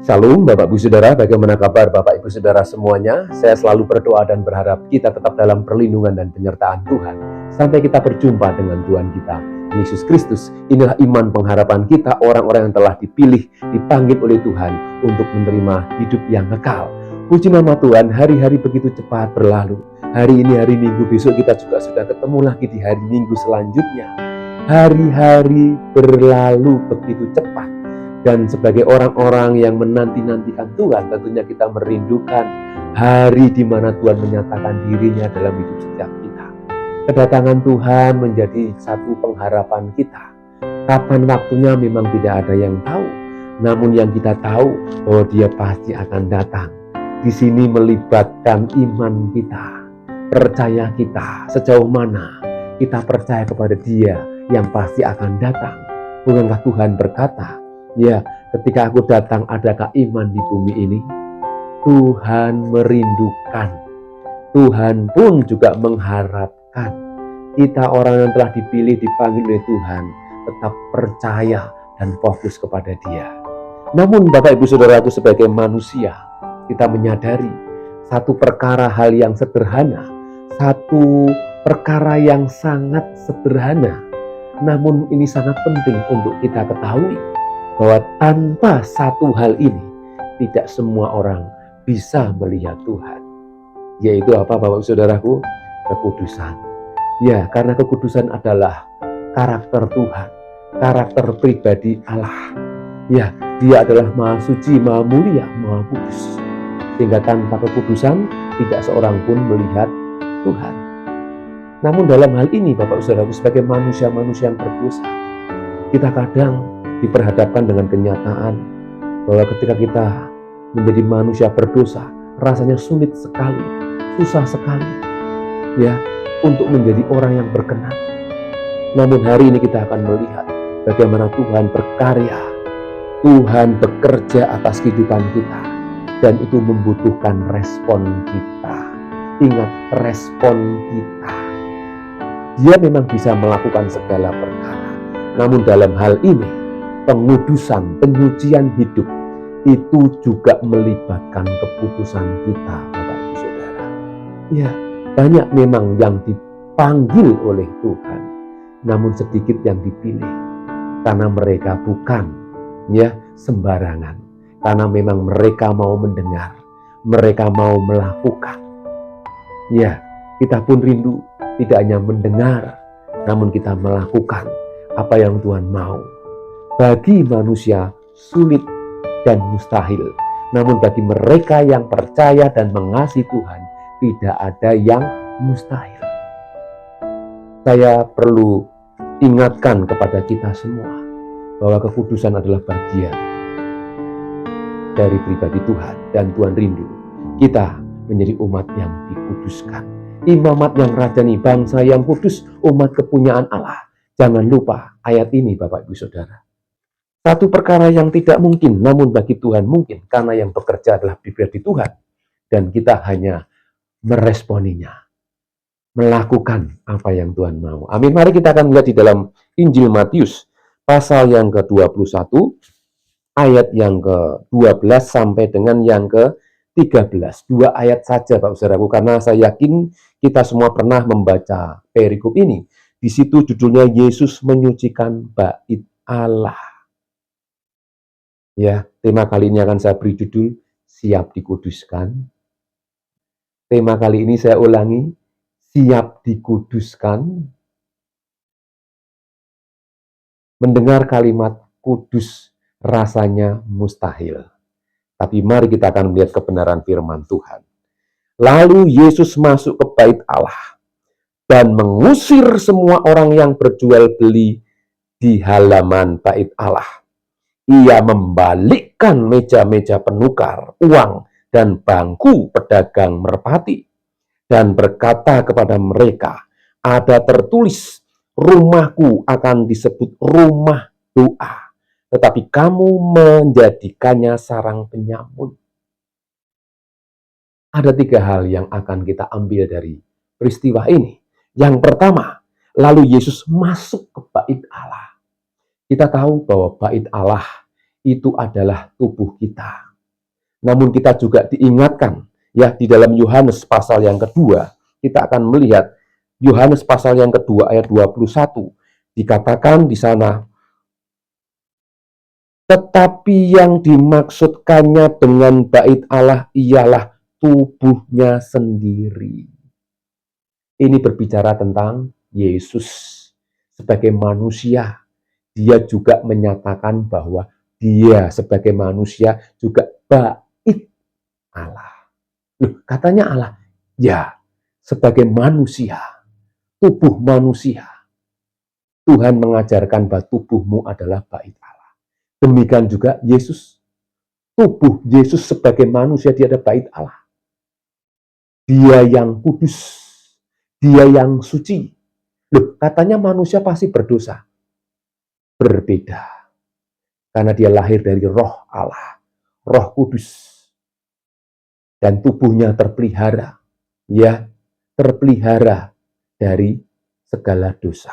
Shalom Bapak Ibu Saudara, bagaimana kabar Bapak Ibu Saudara semuanya? Saya selalu berdoa dan berharap kita tetap dalam perlindungan dan penyertaan Tuhan sampai kita berjumpa dengan Tuhan kita, Yesus Kristus. Inilah iman pengharapan kita, orang-orang yang telah dipilih, dipanggil oleh Tuhan untuk menerima hidup yang kekal. Puji nama Tuhan, hari-hari begitu cepat berlalu. Hari ini hari Minggu, besok kita juga sudah ketemu lagi di hari Minggu selanjutnya. Hari-hari berlalu begitu cepat. Dan sebagai orang-orang yang menanti-nantikan Tuhan, tentunya kita merindukan hari di mana Tuhan menyatakan dirinya dalam hidup setiap kita. Kedatangan Tuhan menjadi satu pengharapan kita. Kapan waktunya memang tidak ada yang tahu. Namun yang kita tahu bahwa Dia pasti akan datang. Di sini melibatkan iman kita, percaya kita, sejauh mana kita percaya kepada Dia yang pasti akan datang. Bukankah Tuhan berkata, ya, ketika aku datang, adakah iman di bumi ini? Tuhan merindukan. Tuhan pun juga mengharapkan kita orang yang telah dipilih, dipanggil oleh Tuhan, tetap percaya dan fokus kepada Dia. Namun Bapak Ibu Saudaraku, sebagai manusia, kita menyadari satu perkara hal yang sederhana, satu perkara yang sangat sederhana, namun ini sangat penting untuk kita ketahui, bahwa tanpa satu hal ini, tidak semua orang bisa melihat Tuhan. Yaitu apa Bapak Saudaraku? Kekudusan. Ya, karena kekudusan adalah karakter Tuhan, karakter pribadi Allah. Ya, Dia adalah Maha Suci, Maha Mulia, Maha Kudus. Sehingga tanpa kekudusan, tidak seorang pun melihat Tuhan. Namun dalam hal ini Bapak Saudaraku, sebagai manusia-manusia yang berdosa, kita kadang diperhadapkan dengan kenyataan bahwa ketika kita menjadi manusia berdosa, rasanya sulit sekali, susah sekali, ya, untuk menjadi orang yang berkenan. Namun hari ini kita akan melihat bagaimana Tuhan berkarya, Tuhan bekerja atas kehidupan kita, dan itu membutuhkan respon kita. Ingat, respon kita. Dia memang bisa melakukan segala perkara, namun dalam hal ini pengudusan, penyucian hidup itu juga melibatkan keputusan kita, Bapak Ibu Saudara. Ya, banyak memang yang dipanggil oleh Tuhan, namun sedikit yang dipilih karena mereka bukan sembarangan, karena memang mereka mau mendengar, mereka mau melakukan. Ya, kita pun rindu tidak hanya mendengar, namun kita melakukan apa yang Tuhan mau. Bagi manusia sulit dan mustahil, namun bagi mereka yang percaya dan mengasihi Tuhan, tidak ada yang mustahil. Saya perlu ingatkan kepada kita semua bahwa kekudusan adalah bagian dari pribadi Tuhan, dan Tuhan rindu kita menjadi umat yang dikuduskan, imamat yang rajani, bangsa yang kudus, umat kepunyaan Allah. Jangan lupa ayat ini Bapak Ibu Saudara. Satu perkara yang tidak mungkin, namun bagi Tuhan mungkin, karena yang bekerja adalah pribadi Tuhan, dan kita hanya meresponinya, melakukan apa yang Tuhan mau. Amin. Mari kita akan melihat di dalam Injil Matius, pasal yang ke-21, ayat yang ke-12 sampai dengan yang ke-13. 2 ayat saja Bapak Saudaraku, karena saya yakin kita semua pernah membaca perikop ini. Di situ judulnya Yesus menyucikan bait Allah. Ya, tema kali ini akan saya beri judul Siap Dikuduskan. Tema kali ini saya ulangi, Siap Dikuduskan. Mendengar kalimat kudus rasanya mustahil. Tapi mari kita akan melihat kebenaran firman Tuhan. Lalu Yesus masuk ke bait Allah dan mengusir semua orang yang berjual beli di halaman bait Allah. Ia membalikkan meja-meja penukar uang dan bangku pedagang merpati, dan berkata kepada mereka, ada tertulis, rumahku akan disebut rumah doa, tetapi kamu menjadikannya sarang penyamun. Ada 3 hal yang akan kita ambil dari peristiwa ini. Yang pertama, lalu Yesus masuk ke bait Allah. Kita tahu bahwa bait Allah itu adalah tubuh kita. Namun kita juga diingatkan, ya, di dalam Yohanes pasal yang kedua, kita akan melihat Yohanes pasal yang kedua ayat 21, dikatakan di sana, tetapi yang dimaksudkannya dengan bait Allah ialah tubuhnya sendiri. Ini berbicara tentang Yesus sebagai manusia. Dia juga menyatakan bahwa dia sebagai manusia juga bait Allah. Loh, katanya Allah, ya, sebagai manusia, tubuh manusia, Tuhan mengajarkan bahwa tubuhmu adalah bait Allah. Demikian juga Yesus, tubuh Yesus sebagai manusia, dia adalah bait Allah. Dia yang kudus, dia yang suci. Loh, katanya manusia pasti berdosa. Berbeda. Karena dia lahir dari roh Allah, roh kudus. Dan tubuhnya terpelihara, ya, terpelihara dari segala dosa.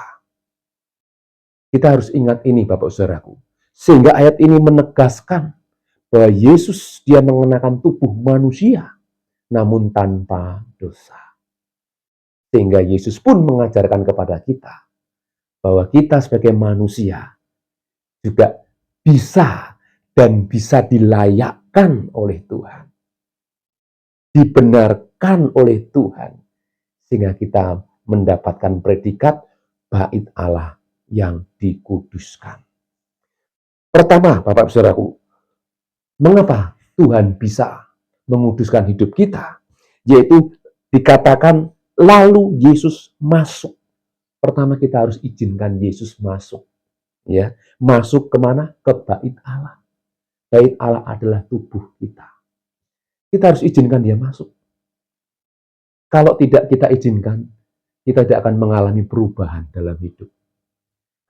Kita harus ingat ini, Bapak Saudaraku. Sehingga ayat ini menegaskan bahwa Yesus dia mengenakan tubuh manusia, namun tanpa dosa. Sehingga Yesus pun mengajarkan kepada kita bahwa kita sebagai manusia juga bisa dan bisa dilayakkan oleh Tuhan, dibenarkan oleh Tuhan, sehingga kita mendapatkan predikat bait Allah yang dikuduskan. Pertama, Bapak Saudaraku, mengapa Tuhan bisa menguduskan hidup kita? Yaitu dikatakan lalu Yesus masuk. Pertama kita harus izinkan Yesus masuk. Ya, masuk kemana? Ke bait Allah. Bait Allah adalah tubuh kita. Kita harus izinkan dia masuk. Kalau tidak kita izinkan, kita tidak akan mengalami perubahan dalam hidup.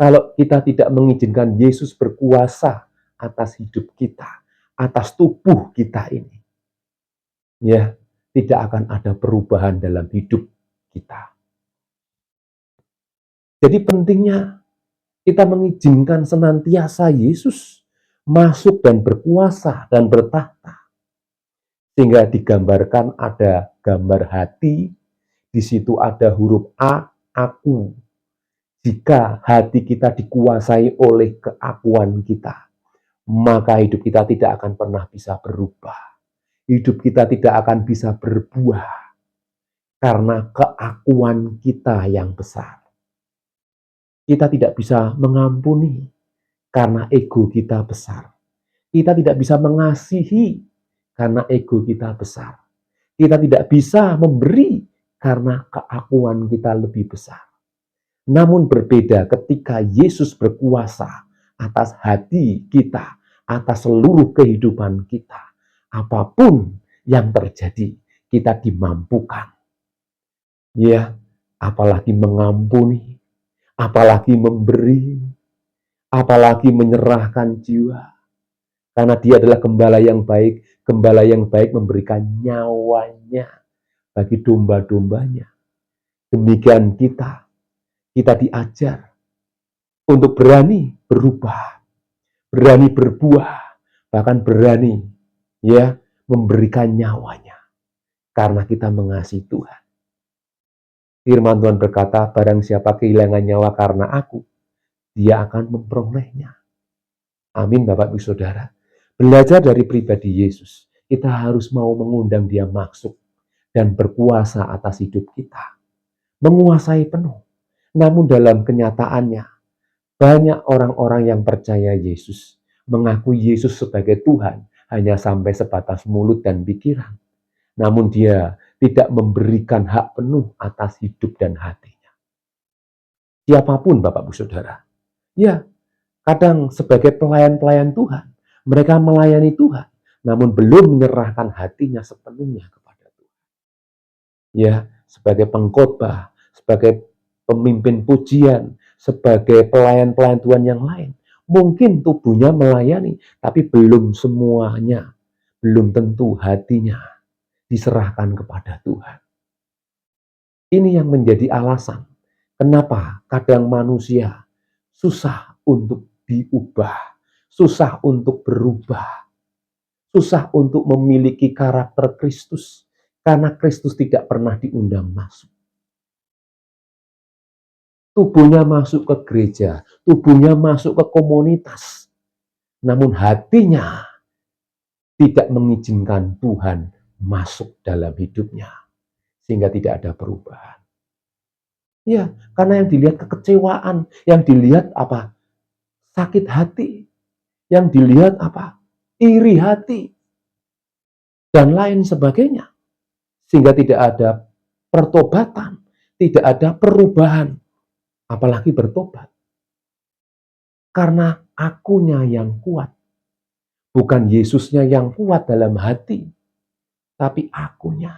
Kalau kita tidak mengizinkan Yesus berkuasa atas hidup kita, atas tubuh kita ini, ya, tidak akan ada perubahan dalam hidup kita. Jadi pentingnya kita mengizinkan senantiasa Yesus masuk dan berkuasa dan bertahta. Sehingga digambarkan ada gambar hati, di situ ada huruf A, aku. Jika hati kita dikuasai oleh keakuan kita, maka hidup kita tidak akan pernah bisa berubah. Hidup kita tidak akan bisa berbuah karena keakuan kita yang besar. Kita tidak bisa mengampuni karena ego kita besar. Kita tidak bisa mengasihi karena ego kita besar. Kita tidak bisa memberi karena keakuan kita lebih besar. Namun berbeda ketika Yesus berkuasa atas hati kita, atas seluruh kehidupan kita. Apapun yang terjadi, kita dimampukan. Ya, apalagi mengampuni, apalagi memberi, apalagi menyerahkan jiwa. Karena dia adalah gembala yang baik memberikan nyawanya bagi domba-dombanya. Demikian kita diajar untuk berani berubah, berani berbuah, bahkan berani ya memberikan nyawanya karena kita mengasihi Tuhan. Firman Tuhan berkata, barang siapa kehilangan nyawa karena aku, dia akan memperolehnya. Amin, Bapak Ibu Saudara. Belajar dari pribadi Yesus, kita harus mau mengundang dia masuk dan berkuasa atas hidup kita. Menguasai penuh. Namun dalam kenyataannya, banyak orang-orang yang percaya Yesus, mengaku Yesus sebagai Tuhan, hanya sampai sebatas mulut dan pikiran. Namun dia tidak memberikan hak penuh atas hidup dan hatinya. Siapapun Bapak Ibu Saudara. Ya, kadang sebagai pelayan-pelayan Tuhan, mereka melayani Tuhan, namun belum menyerahkan hatinya sepenuhnya kepada Tuhan. Ya, sebagai pengkhotbah, sebagai pemimpin pujian, sebagai pelayan-pelayan Tuhan yang lain, mungkin tubuhnya melayani, tapi belum semuanya, belum tentu hatinya diserahkan kepada Tuhan. Ini yang menjadi alasan kenapa kadang manusia susah untuk diubah, susah untuk berubah, susah untuk memiliki karakter Kristus, karena Kristus tidak pernah diundang masuk. Tubuhnya masuk ke gereja, tubuhnya masuk ke komunitas, namun hatinya tidak mengizinkan Tuhan masuk dalam hidupnya, sehingga tidak ada perubahan. Ya, karena yang dilihat kekecewaan, yang dilihat apa? Sakit hati, yang dilihat apa? Iri hati, dan lain sebagainya. Sehingga tidak ada pertobatan, tidak ada perubahan, apalagi bertobat. Karena akunya yang kuat, bukan Yesusnya yang kuat dalam hati, tapi akunya.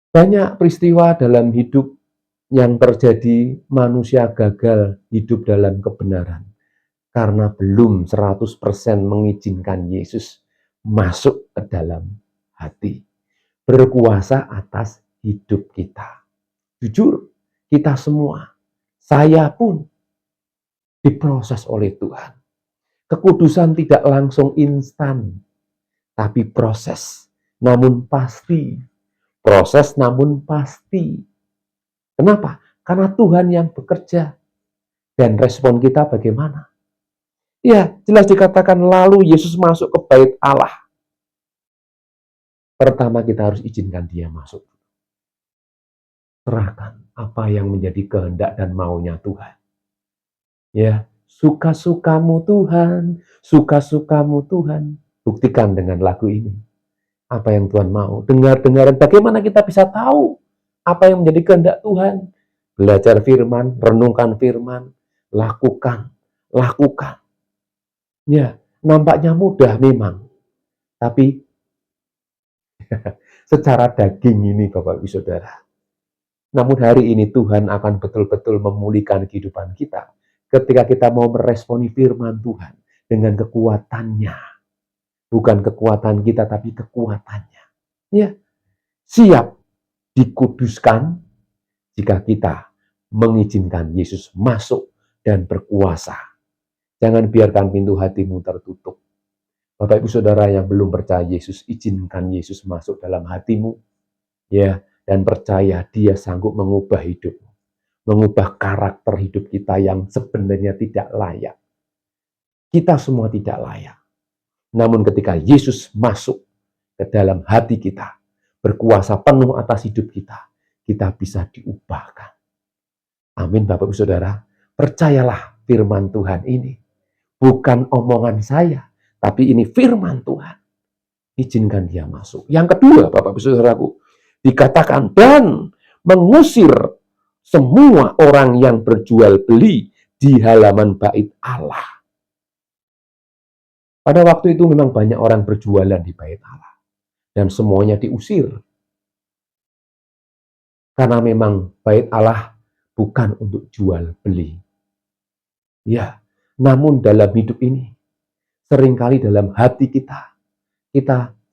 Banyak peristiwa dalam hidup yang terjadi, manusia gagal hidup dalam kebenaran karena belum 100% mengizinkan Yesus masuk ke dalam hati, berkuasa atas hidup kita. Jujur, kita semua, saya pun diproses oleh Tuhan. Kekudusan tidak langsung instan, tapi proses, namun pasti. Proses namun pasti. Kenapa? Karena Tuhan yang bekerja. Dan respon kita bagaimana? Ya, jelas dikatakan lalu Yesus masuk ke bait Allah. Pertama kita harus izinkan dia masuk. Serahkan apa yang menjadi kehendak dan maunya Tuhan. Ya, suka-sukamu Tuhan, suka-sukamu Tuhan. Buktikan dengan lagu ini. Apa yang Tuhan mau. Dengar-dengaran bagaimana kita bisa tahu apa yang menjadi kehendak Tuhan. Belajar firman, renungkan firman, lakukan. Ya, nampaknya mudah memang. Tapi secara daging ini Bapak Ibu Saudara. Namun hari ini Tuhan akan betul-betul memulihkan kehidupan kita. Ketika kita mau meresponi firman Tuhan dengan kekuatannya. Bukan kekuatan kita, tapi kekuatannya. Ya, siap dikuduskan jika kita mengizinkan Yesus masuk dan berkuasa. Jangan biarkan pintu hatimu tertutup. Bapak Ibu Saudara yang belum percaya Yesus, izinkan Yesus masuk dalam hatimu. Ya, dan percaya dia sanggup mengubah hidupmu. Mengubah karakter hidup kita yang sebenarnya tidak layak. Kita semua tidak layak. Namun ketika Yesus masuk ke dalam hati kita, berkuasa penuh atas hidup kita, kita bisa diubahkan. Amin Bapak Ibu Saudara. Percayalah firman Tuhan ini. Bukan omongan saya, tapi ini firman Tuhan. Izinkan dia masuk. Yang kedua Bapak Ibu Saudaraku, dikatakan dan mengusir semua orang yang berjual beli di halaman bait Allah. Pada waktu itu memang banyak orang berjualan di bait Allah. Dan semuanya diusir. Karena memang bait Allah bukan untuk jual beli. Ya, namun dalam hidup ini, seringkali dalam hati kita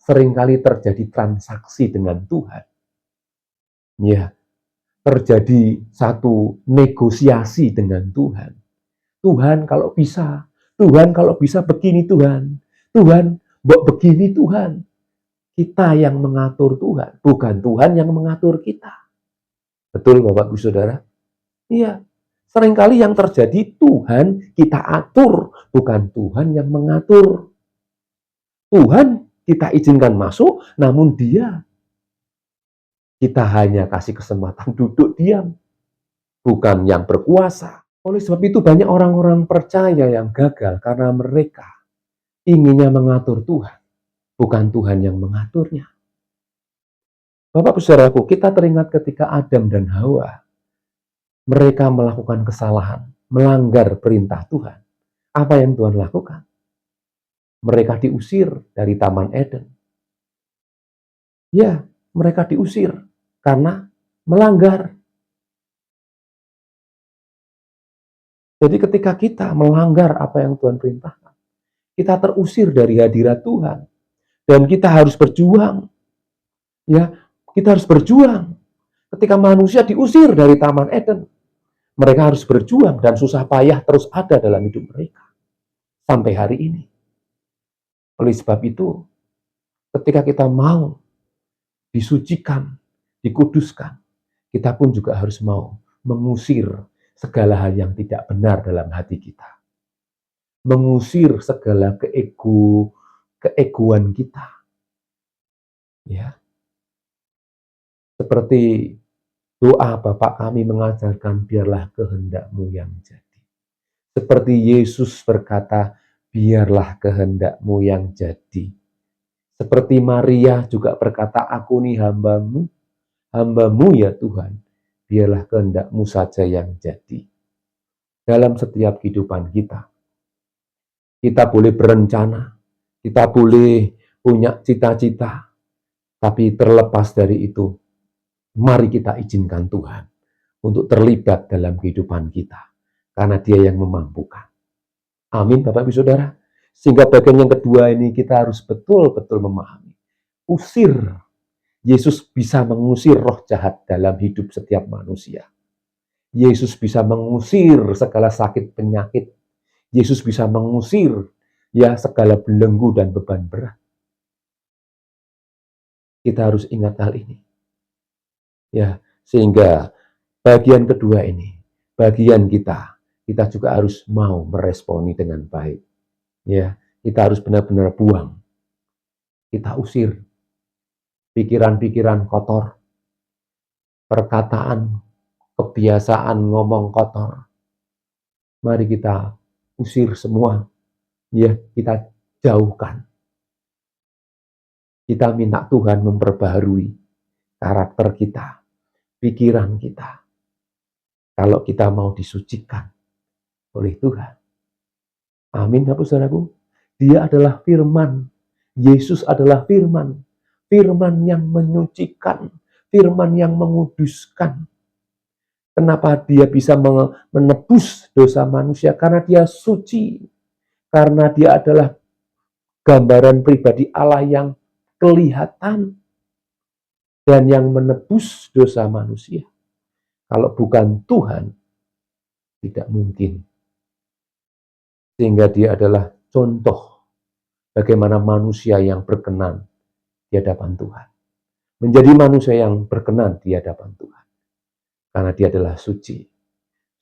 seringkali terjadi transaksi dengan Tuhan. Ya, terjadi satu negosiasi dengan Tuhan. Tuhan kalau bisa begini Tuhan. Tuhan, begini Tuhan. Kita yang mengatur Tuhan, bukan Tuhan yang mengatur kita. Betul Bapak Ibu Saudara? Iya. Seringkali yang terjadi Tuhan kita atur, bukan Tuhan yang mengatur. Tuhan kita izinkan masuk, namun kita hanya kasih kesempatan duduk diam, bukan yang berkuasa. Oleh sebab itu banyak orang-orang percaya yang gagal karena mereka inginnya mengatur Tuhan, bukan Tuhan yang mengaturnya. Bapak Saudaraku, kita teringat ketika Adam dan Hawa, mereka melakukan kesalahan, melanggar perintah Tuhan. Apa yang Tuhan lakukan? Mereka diusir dari Taman Eden. Ya, mereka diusir karena melanggar. Jadi ketika kita melanggar apa yang Tuhan perintahkan, kita terusir dari hadirat Tuhan. Dan kita harus berjuang. Ya, kita harus berjuang. Ketika manusia diusir dari Taman Eden, mereka harus berjuang dan susah payah terus ada dalam hidup mereka. Sampai hari ini. Oleh sebab itu, ketika kita mau disucikan, dikuduskan, kita pun juga harus mau mengusir segala hal yang tidak benar dalam hati kita. Mengusir segala keegoan kita. Ya. Seperti doa Bapa kami mengajarkan, biarlah kehendak-Mu yang jadi. Seperti Yesus berkata, biarlah kehendak-Mu yang jadi. Seperti Maria juga berkata, aku nih hamba-Mu, hamba-Mu ya Tuhan, biarlah kehendak-Mu saja yang jadi. Dalam setiap kehidupan kita boleh berencana, kita boleh punya cita-cita, tapi terlepas dari itu, mari kita izinkan Tuhan untuk terlibat dalam kehidupan kita, karena Dia yang memampukan. Amin, Bapak Ibu Saudara. Sehingga bagian yang kedua ini kita harus betul-betul memahami. Usir. Yesus bisa mengusir roh jahat dalam hidup setiap manusia. Yesus bisa mengusir segala sakit penyakit. Yesus bisa mengusir segala belenggu dan beban berat. Kita harus ingat hal ini. Ya, sehingga bagian kedua ini, bagian kita juga harus mau meresponi dengan baik. Ya, kita harus benar-benar buang. Kita usir pikiran-pikiran kotor, perkataan, kebiasaan ngomong kotor. Mari kita usir semua. Ya, kita jauhkan. Kita minta Tuhan memperbaharui karakter kita, pikiran kita. Kalau kita mau disucikan oleh Tuhan. Amin, Bapak Saudaraku. Dia adalah firman. Yesus adalah firman. Firman yang menyucikan. Firman yang menguduskan. Kenapa dia bisa menebus dosa manusia? Karena dia suci. Karena dia adalah gambaran pribadi Allah yang kelihatan dan yang menebus dosa manusia. Kalau bukan Tuhan, tidak mungkin. Sehingga dia adalah contoh bagaimana manusia yang berkenan di hadapan Tuhan. Menjadi manusia yang berkenan di hadapan Tuhan. Karena dia adalah suci.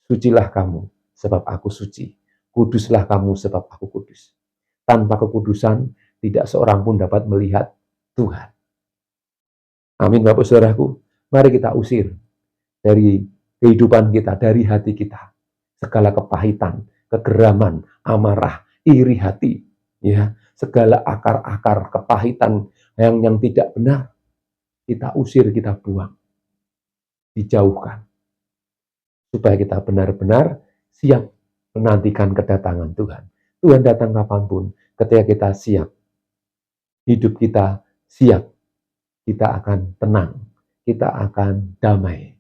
Sucilah kamu sebab aku suci. Kuduslah kamu sebab aku kudus. Tanpa kekudusan, tidak seorang pun dapat melihat Tuhan. Amin, Bapak Saudaraku. Mari kita usir dari kehidupan kita, dari hati kita, segala kepahitan, kegeraman, amarah, iri hati, ya, segala akar-akar kepahitan yang tidak benar, kita usir, kita buang, dijauhkan, supaya kita benar-benar siap menantikan kedatangan Tuhan. Tuhan datang kapanpun, ketika kita siap, hidup kita siap, kita akan tenang, kita akan damai.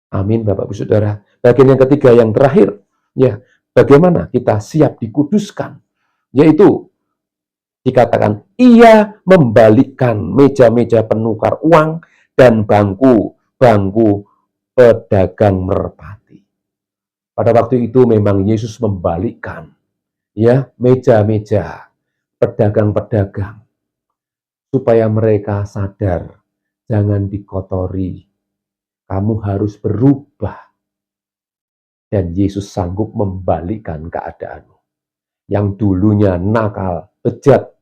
Amin, Bapak Ibu Saudara. Bagian yang ketiga, yang terakhir, ya, bagaimana kita siap dikuduskan, yaitu dikatakan, ia membalikkan meja-meja penukar uang dan bangku pedagang merpati. Pada waktu itu memang Yesus membalikkan, ya, meja-meja pedagang-pedagang, supaya mereka sadar, jangan dikotori. Kamu harus berubah. Dan Yesus sanggup membalikkan keadaanmu. Yang dulunya nakal, bejat,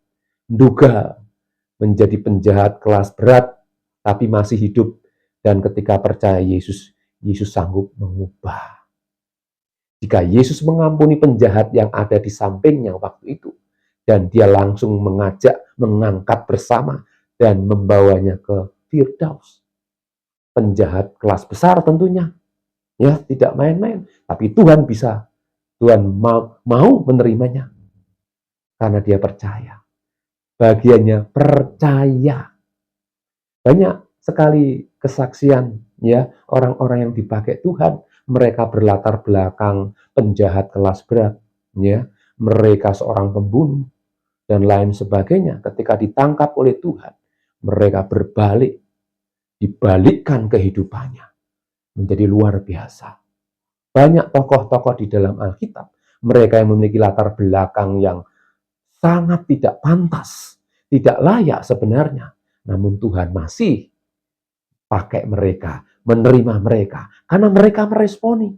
duga, menjadi penjahat kelas berat, tapi masih hidup. Dan ketika percaya Yesus, Yesus sanggup mengubah. Jika Yesus mengampuni penjahat yang ada di sampingnya waktu itu, dan dia langsung mengangkat bersama, dan membawanya ke Firdaus. Penjahat kelas besar tentunya. Ya, tidak main-main. Tapi Tuhan bisa. Tuhan mau menerimanya. Karena dia percaya. Bagiannya percaya. Banyak sekali kesaksian, ya, orang-orang yang dipakai Tuhan. Mereka berlatar belakang penjahat kelas berat. Ya, mereka seorang pembunuh. Dan lain sebagainya. Ketika ditangkap oleh Tuhan, mereka berbalik. Dibalikkan kehidupannya. Menjadi luar biasa. Banyak tokoh-tokoh di dalam Alkitab, mereka yang memiliki latar belakang yang sangat tidak pantas, tidak layak sebenarnya. Namun Tuhan masih pakai mereka, menerima mereka, karena mereka meresponi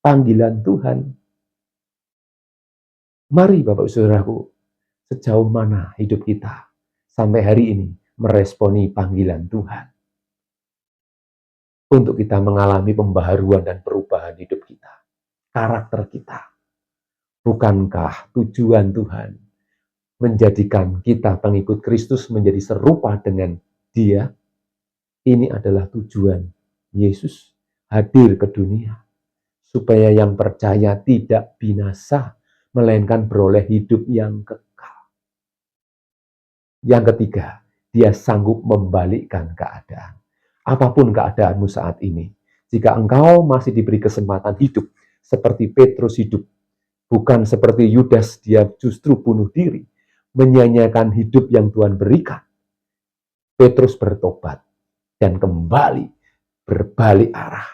panggilan Tuhan. Mari Bapak Saudaraku, sejauh mana hidup kita sampai hari ini meresponi panggilan Tuhan untuk kita mengalami pembaharuan dan perubahan hidup kita, karakter kita. Bukankah tujuan Tuhan menjadikan kita pengikut Kristus menjadi serupa dengan Dia? Ini adalah tujuan Yesus hadir ke dunia, supaya yang percaya tidak binasa, melainkan beroleh hidup yang kekal. Yang ketiga, Dia sanggup membalikkan keadaan. Apapun keadaanmu saat ini, jika engkau masih diberi kesempatan hidup seperti Petrus hidup, bukan seperti Yudas, dia justru bunuh diri, menyanyiakan hidup yang Tuhan berikan. Petrus bertobat dan kembali berbalik arah.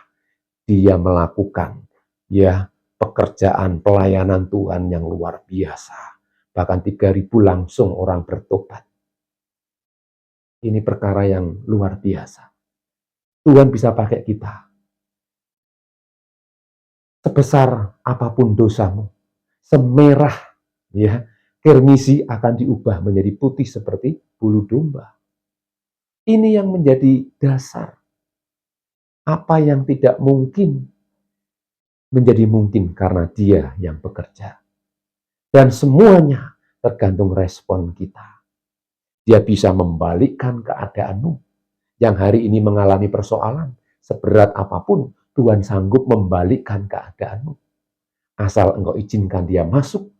Dia melakukan pekerjaan pelayanan Tuhan yang luar biasa. Bahkan 3.000 langsung orang bertobat. Ini perkara yang luar biasa. Tuhan bisa pakai kita. Sebesar apapun dosamu, semerah kirmisi akan diubah menjadi putih seperti bulu domba. Ini yang menjadi dasar. Apa yang tidak mungkin menjadi mungkin karena Dia yang bekerja. Dan semuanya tergantung respon kita. Dia bisa membalikkan keadaanmu yang hari ini mengalami persoalan. Seberat apapun, Tuhan sanggup membalikkan keadaanmu. Asal engkau izinkan Dia masuk,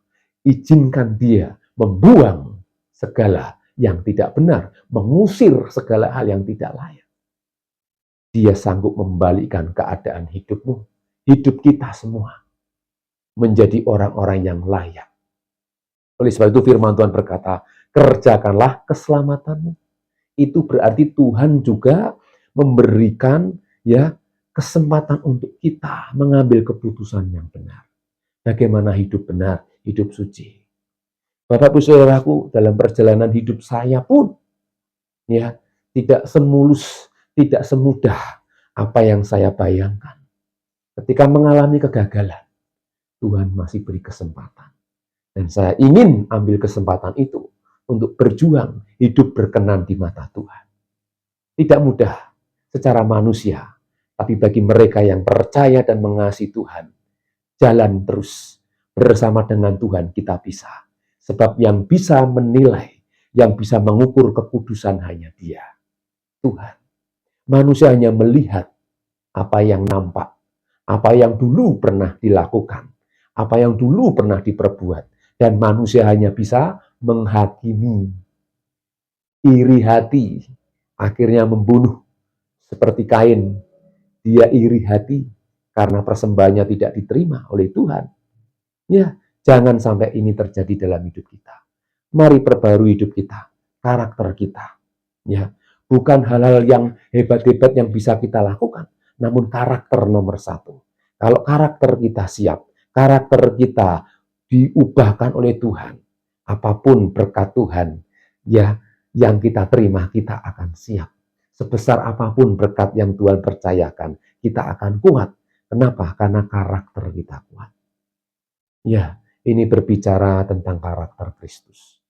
izinkan Dia membuang segala yang tidak benar, mengusir segala hal yang tidak layak. Dia sanggup membalikkan keadaan hidupmu, hidup kita semua, menjadi orang-orang yang layak. Oleh sebab itu firman Tuhan berkata, kerjakanlah keselamatanmu. Itu berarti Tuhan juga memberikan kesempatan untuk kita mengambil keputusan yang benar. Bagaimana hidup benar, hidup suci. Bapak Ibu Saudaraku, dalam perjalanan hidup saya pun tidak semulus, tidak semudah apa yang saya bayangkan. Ketika mengalami kegagalan, Tuhan masih beri kesempatan. Dan saya ingin ambil kesempatan itu untuk berjuang hidup berkenan di mata Tuhan. Tidak mudah secara manusia, tapi bagi mereka yang percaya dan mengasihi Tuhan, jalan terus bersama dengan Tuhan kita bisa. Sebab yang bisa menilai, yang bisa mengukur kekudusan hanya Dia, Tuhan. Manusia hanya melihat apa yang nampak, apa yang dulu pernah dilakukan, apa yang dulu pernah diperbuat. Dan manusia hanya bisa menghakimi. Iri hati, akhirnya membunuh. Seperti Kain, dia iri hati karena persembahannya tidak diterima oleh Tuhan. Jangan sampai ini terjadi dalam hidup kita. Mari perbarui hidup kita, karakter kita. Bukan hal-hal yang hebat-hebat yang bisa kita lakukan, namun karakter nomor satu. Kalau karakter kita siap, karakter kita diubahkan oleh Tuhan, apapun berkat Tuhan yang kita terima, kita akan siap. Sebesar apapun berkat yang Tuhan percayakan, kita akan kuat. Kenapa? Karena karakter kita kuat. Ini berbicara tentang karakter Kristus.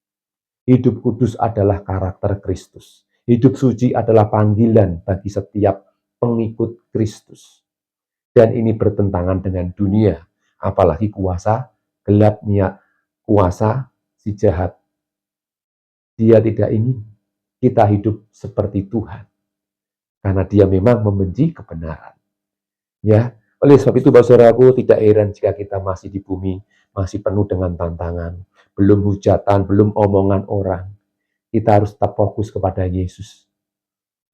Hidup kudus adalah karakter Kristus. Hidup suci adalah panggilan bagi setiap pengikut Kristus. Dan ini bertentangan dengan dunia, apalagi kuasa gelap, kuasa si jahat. Dia tidak ingin kita hidup seperti Tuhan, karena Dia memang membenci kebenaran. Oleh sebab itu, saudaraku, tidak heran jika kita masih di bumi, masih penuh dengan tantangan, belum hujatan, belum omongan orang. Kita harus tetap fokus kepada Yesus,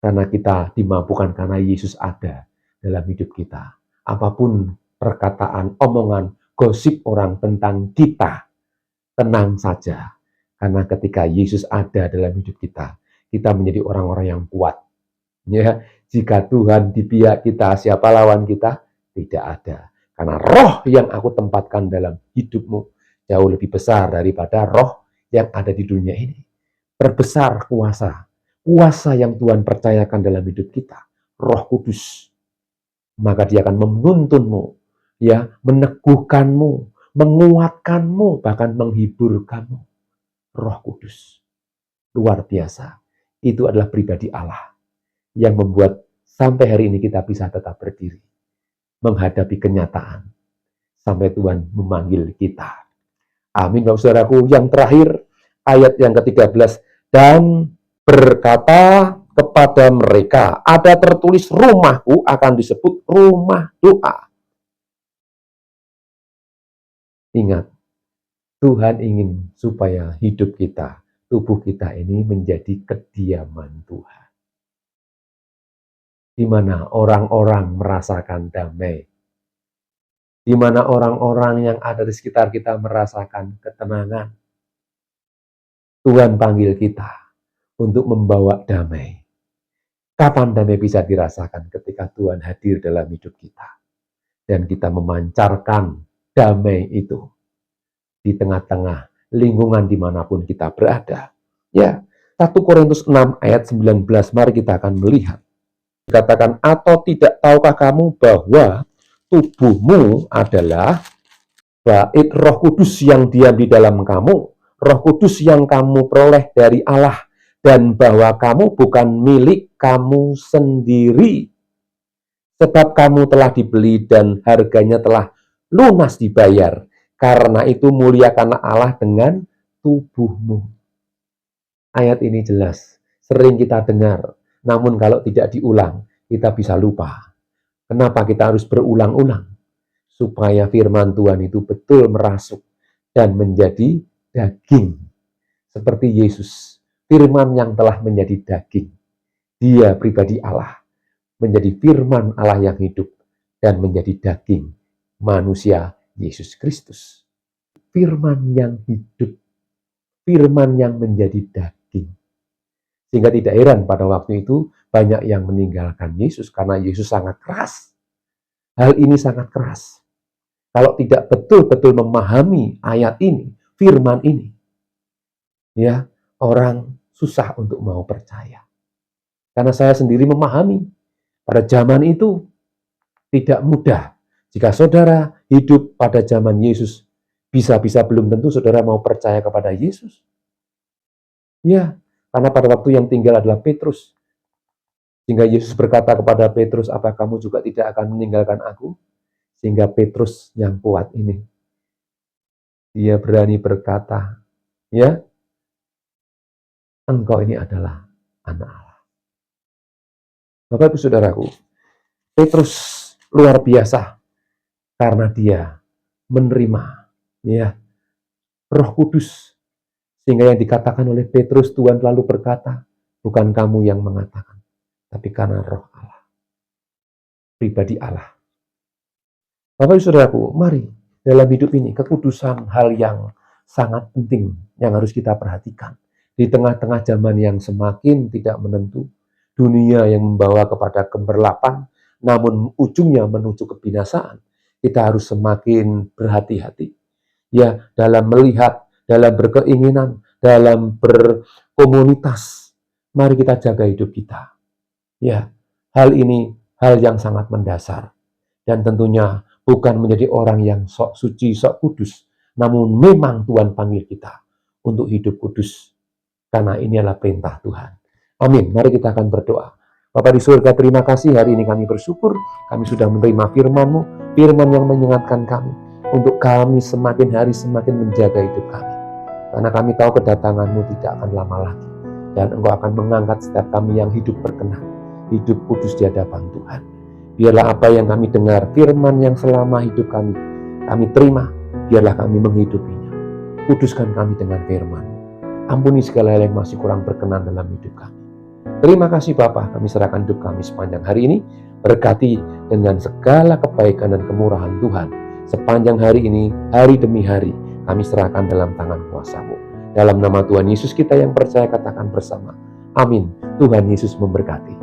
karena kita dimampukan karena Yesus ada dalam hidup kita. Apapun perkataan, omongan, gosip orang tentang kita, tenang saja. Karena ketika Yesus ada dalam hidup kita, kita menjadi orang-orang yang kuat. Jika Tuhan di pihak kita, siapa lawan kita? Tidak ada. Karena roh yang aku tempatkan dalam hidupmu jauh lebih besar daripada roh yang ada di dunia ini. Perbesar kuasa yang Tuhan percayakan dalam hidup kita, Roh Kudus. Maka Dia akan menuntunmu, ya, meneguhkanmu, menguatkanmu, bahkan menghiburkanmu. Roh Kudus. Luar biasa. Itu adalah pribadi Allah yang membuat sampai hari ini kita bisa tetap berdiri, menghadapi kenyataan, sampai Tuhan memanggil kita. Amin, Bapak Saudaraku. Yang terakhir, ayat yang ke-13. Dan berkata kepada mereka, ada tertulis rumahku akan disebut rumah doa. Ingat, Tuhan ingin supaya hidup kita, tubuh kita ini menjadi kediaman Tuhan. Di mana orang-orang merasakan damai. Di mana orang-orang yang ada di sekitar kita merasakan ketenangan. Tuhan panggil kita untuk membawa damai. Kapan damai bisa dirasakan? Ketika Tuhan hadir dalam hidup kita. Dan kita memancarkan damai itu di tengah-tengah lingkungan dimanapun kita berada. Ya, 1 Korintus 6 ayat 19, mari kita akan melihat. Dikatakan, atau tidak tahukah kamu bahwa tubuhmu adalah bait Roh Kudus yang diam di dalam kamu, Roh Kudus yang kamu peroleh dari Allah, dan bahwa kamu bukan milik kamu sendiri, sebab kamu telah dibeli dan harganya telah lunas dibayar. Karena itu muliakanlah Allah dengan tubuhmu. Ayat ini jelas, sering kita dengar, namun kalau tidak diulang, kita bisa lupa. Kenapa kita harus berulang-ulang? Supaya firman Tuhan itu betul merasuk dan menjadi daging. Seperti Yesus, firman yang telah menjadi daging. Dia pribadi Allah, menjadi firman Allah yang hidup dan menjadi daging manusia Yesus Kristus. Firman yang hidup, firman yang menjadi daging. Sehingga tidak heran pada waktu itu banyak yang meninggalkan Yesus karena Yesus sangat keras. Hal ini sangat keras. Kalau tidak betul-betul memahami ayat ini, firman ini, ya, orang susah untuk mau percaya. Karena saya sendiri memahami, pada zaman itu tidak mudah. Jika saudara hidup pada zaman Yesus, bisa-bisa belum tentu saudara mau percaya kepada Yesus. Ya, karena pada waktu yang tinggal adalah Petrus. Sehingga Yesus berkata kepada Petrus, apa kamu juga tidak akan meninggalkan aku? Sehingga Petrus yang kuat ini, dia berani berkata, ya, engkau ini adalah anak Allah. Bapak Ibu Saudaraku, Petrus luar biasa karena dia menerima, ya, Roh Kudus. Sehingga yang dikatakan oleh Petrus, Tuhan lalu berkata, bukan kamu yang mengatakan, tapi karena Roh Allah, pribadi Allah. Bapak Ibu Saudaraku, mari dalam hidup ini kekudusan hal yang sangat penting yang harus kita perhatikan. Di tengah-tengah zaman yang semakin tidak menentu, dunia yang membawa kepada kemerlapan, namun ujungnya menuju kebinasaan, kita harus semakin berhati-hati. Ya, dalam melihat, dalam berkeinginan, dalam berkomunitas, mari kita jaga hidup kita. Ya, hal ini hal yang sangat mendasar. Dan tentunya bukan menjadi orang yang sok suci, sok kudus. Namun memang Tuhan panggil kita untuk hidup kudus. Karena ini adalah perintah Tuhan. Amin. Mari kita akan berdoa. Bapa di surga, terima kasih hari ini kami bersyukur. Kami sudah menerima firman-Mu, firman yang mengingatkan kami. Untuk kami semakin hari semakin menjaga hidup kami. Karena kami tahu kedatangan-Mu tidak akan lama lagi. Dan Engkau akan mengangkat setiap kami yang hidup berkenan. Hidup kudus di hadapan Tuhan. Biarlah apa yang kami dengar, firman yang selama hidup kami terima, biarlah kami menghidupinya. Kuduskan kami dengan firman. Ampuni segala hal yang masih kurang berkenan dalam hidup kami. Terima kasih Bapa, kami serahkan hidup kami sepanjang hari ini. Berkati dengan segala kebaikan dan kemurahan Tuhan. Sepanjang hari ini, hari demi hari, kami serahkan dalam tangan kuasa-Mu. Dalam nama Tuhan Yesus kita yang percaya, katakan bersama. Amin. Tuhan Yesus memberkati.